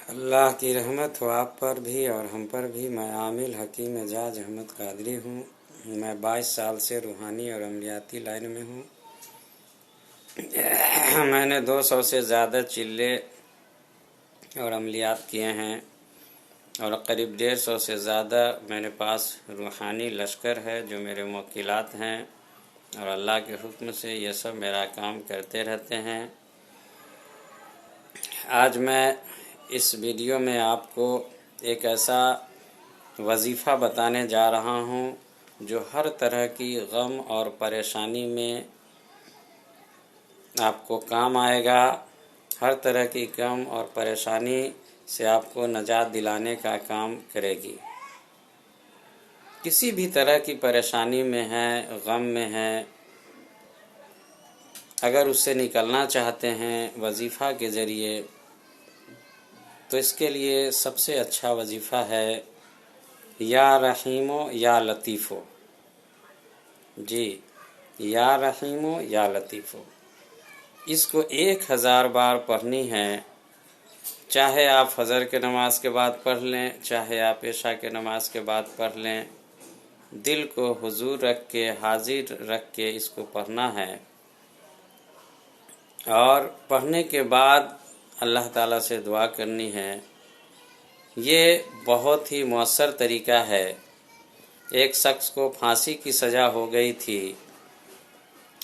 اللہ کی رحمت ہو آپ پر بھی اور ہم پر بھی۔ میں عامل حکیم اعجاز احمد قادری ہوں۔ میں 22 سال سے روحانی اور عملیاتی لائن میں ہوں۔ میں نے 200 سے زیادہ چلے اور عملیات کیے ہیں اور قریب 150 سے زیادہ میرے پاس روحانی لشکر ہے جو میرے موکلات ہیں، اور اللہ کے حکم سے یہ سب میرا کام کرتے رہتے ہیں۔ آج میں اس ویڈیو میں آپ کو ایک ایسا وظیفہ بتانے جا رہا ہوں جو ہر طرح کی غم اور پریشانی میں آپ کو کام آئے گا۔ ہر طرح کی غم اور پریشانی سے آپ کو نجات دلانے کا کام کرے گی۔ کسی بھی طرح کی پریشانی میں ہے، غم میں ہے، اگر اس سے نکلنا چاہتے ہیں وظیفہ کے ذریعے، تو اس کے لیے سب سے اچھا وظیفہ ہے یا رحیمو یا لطیفو۔ جی، یا رحیمو یا لطیفو، اس کو 1000 بار پڑھنی ہے۔ چاہے آپ فجر کے نماز کے بعد پڑھ لیں، چاہے آپ عشاء کے نماز کے بعد پڑھ لیں، دل کو حضور رکھ کے، حاضر رکھ کے اس کو پڑھنا ہے۔ اور پڑھنے کے بعد اللہ تعالیٰ سے دعا کرنی ہے۔ یہ بہت ہی مؤثر طریقہ ہے۔ ایک شخص کو پھانسی کی سزا ہو گئی تھی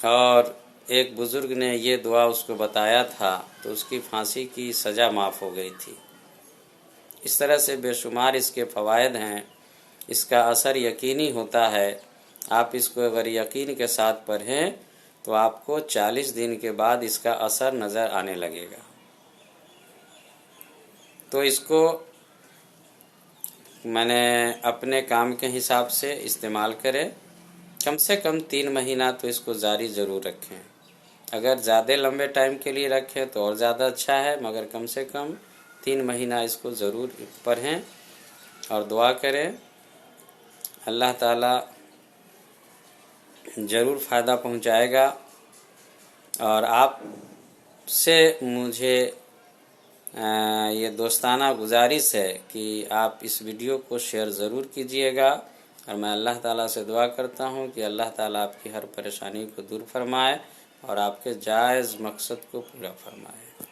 اور ایک بزرگ نے یہ دعا اس کو بتایا تھا تو اس کی پھانسی کی سزا معاف ہو گئی تھی۔ اس طرح سے بے شمار اس کے فوائد ہیں۔ اس کا اثر یقینی ہوتا ہے۔ آپ اس کو اگر یقین کے ساتھ پڑھیں تو آپ کو 40 دن کے بعد اس کا اثر نظر آنے لگے گا۔ تو اس کو میں نے اپنے کام کے حساب سے استعمال کرے۔ کم سے کم 3 مہینہ تو اس کو جاری ضرور رکھیں۔ اگر زیادہ لمبے ٹائم کے لیے رکھیں تو اور زیادہ اچھا ہے، مگر کم سے کم 3 مہینہ اس کو ضرور پڑھیں اور دعا کریں۔ اللہ تعالیٰ ضرور فائدہ پہنچائے گا۔ اور آپ سے مجھے یہ دوستانہ گزارش ہے کہ آپ اس ویڈیو کو شیئر ضرور کیجئے گا، اور میں اللہ تعالیٰ سے دعا کرتا ہوں کہ اللہ تعالیٰ آپ کی ہر پریشانی کو دور فرمائے اور آپ کے جائز مقصد کو پورا فرمائے۔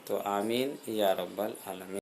تو آمین یا رب العالمین۔